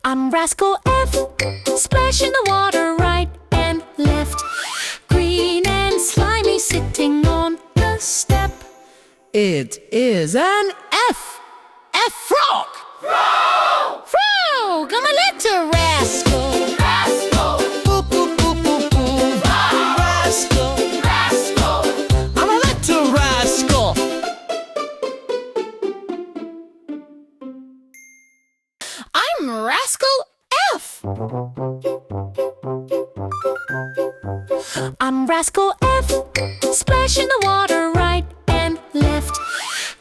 I'm Rascal F, splashing the water right and left. Green and slimy sitting on the step. It is an F. F frog! Frog! Frog! I'm a letter rascal. Rascal! Boo, boo, boo, boo, boo. Frog! Rascal! Rascal! I'm a letter rascal. I'm Rascal F. I'm Rascal F, splashing the water right and left.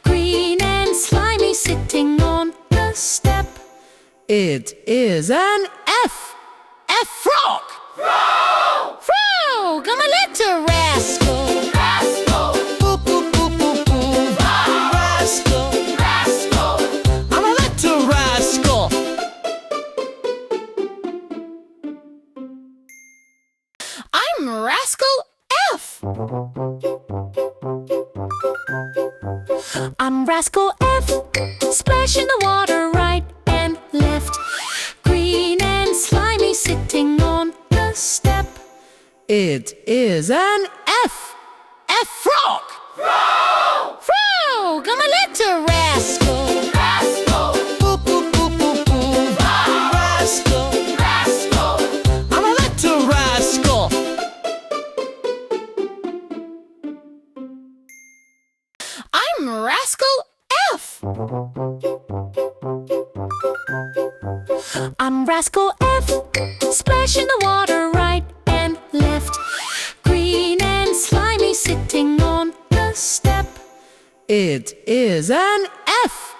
Green and slimy sitting on the step. It is an F. F frog! Frog! Frog! I'm a letter rascal. Rascal! Boo, boo, boo, boo, boo. Frog! Rascal! Rascal! I'm a letter rascal. I'm Rascal F. I'm Rascal F, splashing the water right and left. Green and slimy sitting on the step. It is an F. F frog! Frog! Frog! I'm a letter rascal. Rascal! Boo, boo, boo, boo, boo. Frog! Rascal! Rascal! I'm a letter rascal. I'm Rascal F. I'm Rascal F, splashing the water right and left. Green and slimy sitting on the step. It is an F.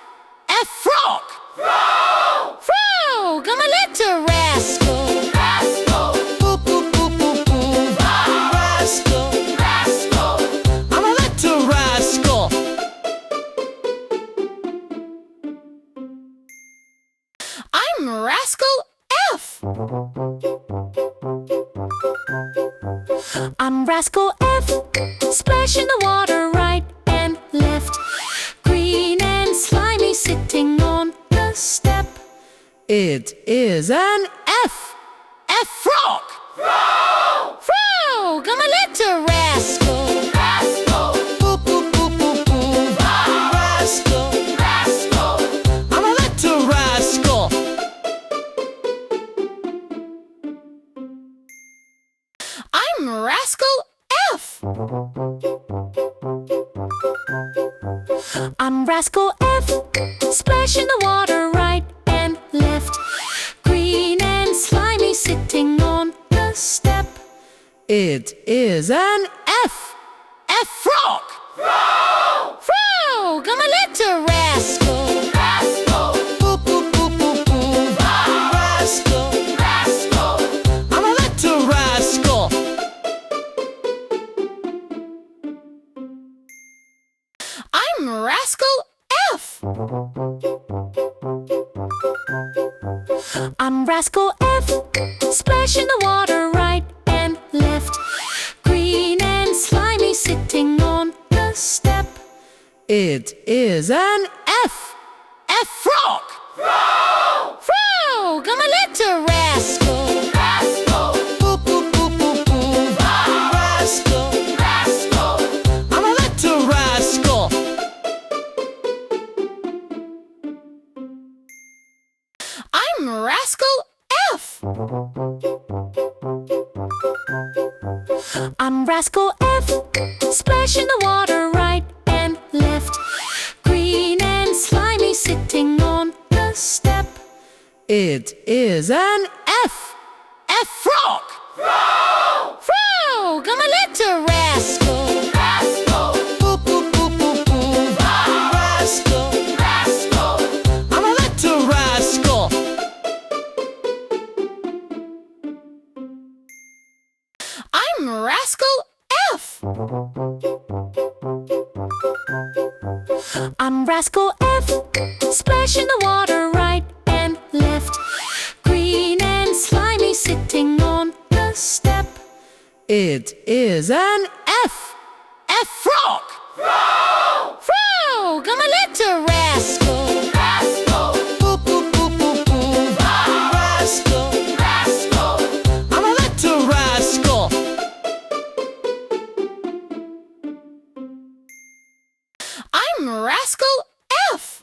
F frog! Frog! Frog! I'm a letter rascal. Rascal! Boo, boo, boo, boo, boo. Frog! Rascal! Rascal! I'm a letter rascal. I'm Rascal F. I'm Rascal F, splashing the water right and left. Green and slimy sitting on the step. It is an F. F frog! Frog! Frog! I'm a letter rascal. Rascal! Boo, boo, boo, boo, boo. Frog! Rascal! Rascal! I'm a letter rascal. I'm Rascal F. I'm Rascal F, splashing the water right and left. Green and slimy sitting on the step. It is an F. F frog! Frog! Frog! I'm a letter rascal. Rascal! Boo, boo, boo, boo, boo. Frog! Rascal! Rascal! I'm a letter rascal. I'm Rascal F. I'm Rascal F, splashing the water right and left. Green and slimy sitting on the step. It is an F. F frog! Frog! Frog! I'm a letter rascal. Rascal! Boo, boo, boo, boo, boo. Frog! Rascal! Rascal! I'm a letter rascal. I'm Rascal F. I'm Rascal F, splashing the water right and left. Green and slimy sitting on the step. It is an F. F frog! Frog! Frog! I'm a letter rascal. Rascal! Boo, boo, boo, boo, boo. Frog! Rascal! Rascal! I'm a letter rascal. I'm Rascal F. I'm Rascal F, splashing the water right and left. Green and slimy sitting on the step. It is an F. F frog! Frog! Frog! Frog! I'm a letter rascal. Rascal. Boop, boop, boop, boop, boop. Rascal. Rascal. I'm a letter rascal. I'm Rascal F.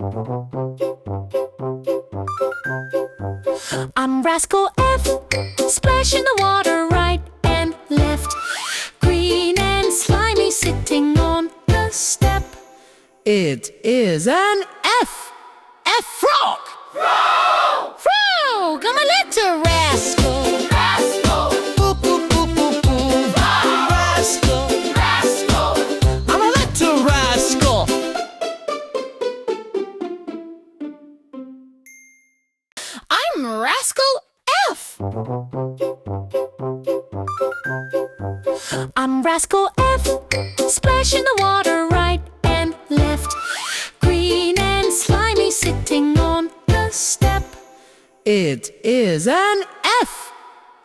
I'm Rascal F. Splash in the water right and left. Green and slimy sitting on the step. It is an F. F frog. Frog! Frog! I'm a letter rascal. Rascal. Boop, boop, boop, boop, boop. Rascal. Rascal. I'm a letter rascal. I'm Rascal F. I'm Rascal F. Splash in the water right and left. Green and slimy sitting on the step. It is an F.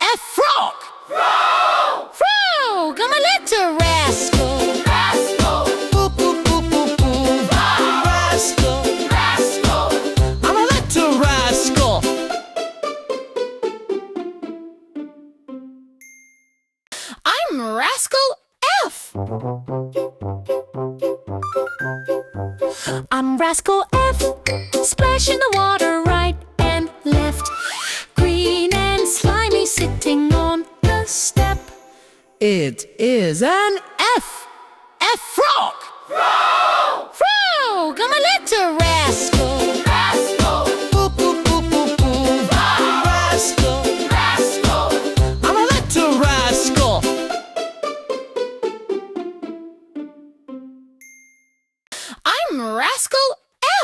F frog. Frog! Frog! I'm a letter rascal. Rascal. Boop, boop, boop, boop, boop. Rascal. Rascal. I'm a letter rascal. I'm Rascal F. I'm Rascal F. Splash in the water right and left. Green and slimy sitting on the step. It is an F. F frog. Frog! Frog! I'm a letter rascal. Rascal. Boop, boop, boop, boop, boop. Rascal. Rascal. I'm a letter rascal. I'm Rascal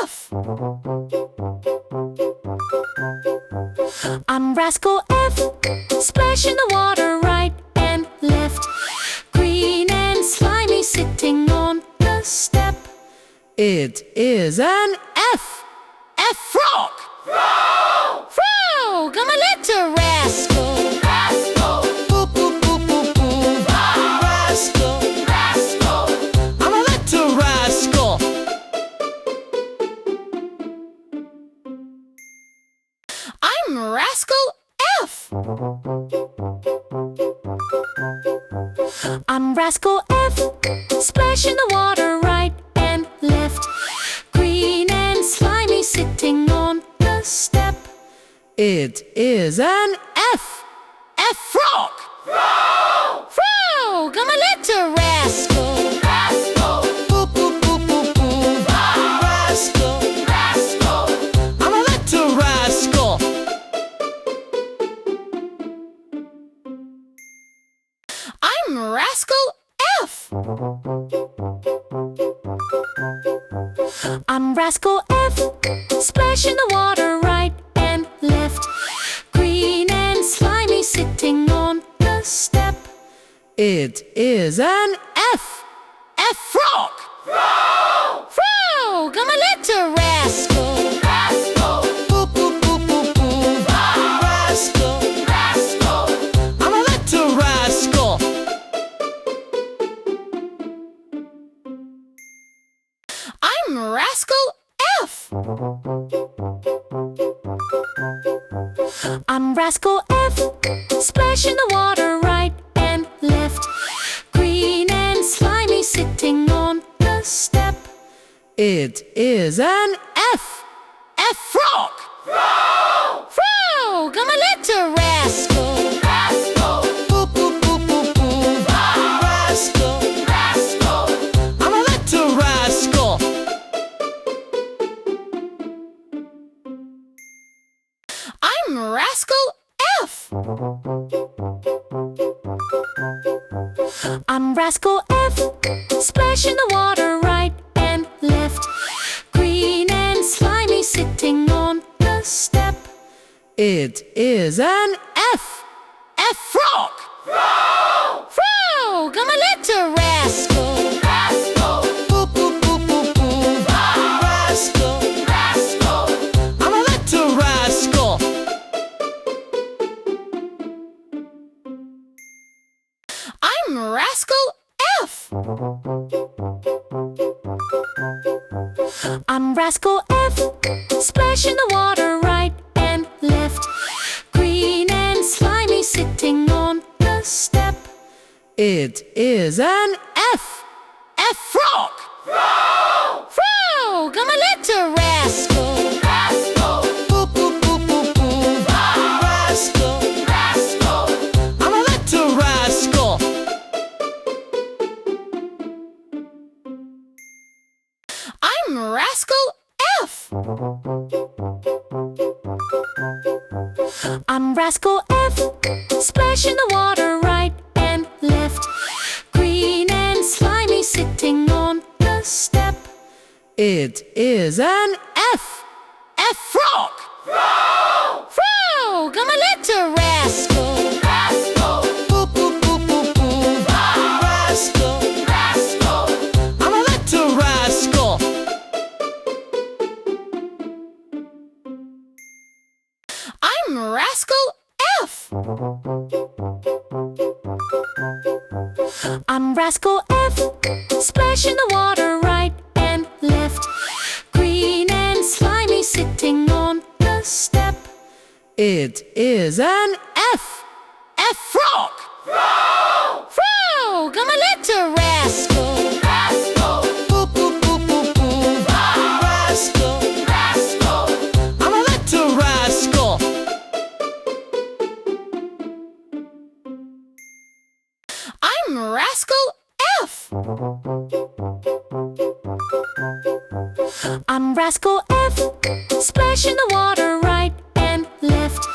F. I'm Rascal F. Splash in the water right and left. Green and slimy sitting on the step. It is an F. F frog. Frog! Frog! I'm a letter rascal. Rascal. Boop, boop, boop, boop, boop. Rascal. Rascal. I'm a letter rascal. I'm Rascal F. I'm Rascal F. Splash in the water right and left. Green and slimy sitting on the step. It is an F. F frog. Frog! Frog! I'm a letter rascal. Rascal. Boop, boop, boop, boop, boop. Rascal. Rascal. I'm a letter rascal. I'm Rascal F. I'm Rascal F. Splash in the water right and left. Green and slimy sitting on the step. It is an F. F frog. Frog! Frog! I'm a letter rascal. Rascal. Boop, boop, boop, boop, boop. Rascal. Rascal. I'm a letter rascal. I'm Rascal F. I'm Rascal F. Splash in the water right and left. Green and slimy sitting on the step. It is an F. F frog. Frog! Frog! I'm a letter rascal. Rascal. Boop, boop, boop, boop, boop. Rascal. Rascal. I'm a letter rascal. I'm Rascal F. I'm Rascal F. Splash in the water right and left. Green and slimy sitting on the step. It is an F. F frog. Frog! Frog! I'm a letter rascal. Rascal. Boop, boop, boop, boop, boop. Rascal. Rascal. I'm a letter rascal. I'm Rascal F. I'm Rascal F, splash in the water right and left. Green and slimy sitting on the step. It is an F. F frog. Frog, I'm a letter rascal. Boo, boo, boo, boo, boo. Rascal. I'm a letter rascal. I'm Rascal F. I'm Rascal F, splash in the water right and left. Green and slimy sitting on the step. It is an F. F frog. Frog, I'm a letter rascal. Boo, boo, boo, boo, boo. Rascal. I'm a letter rascal. I'm Rascal F. I'm Rascal F, splash in the water right and left. Green and slimy sitting on the step. It is an F. F frog. Frog, I'm a letter rascal. Boo, boo, boo, boo, boo. Rascal. I'm a letter rascal. I'm Rascal F. I'm Rascal F, splash in the water right and left.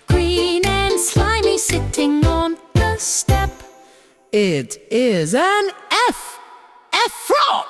Green and slimy sitting on the step. It is an F. F frog.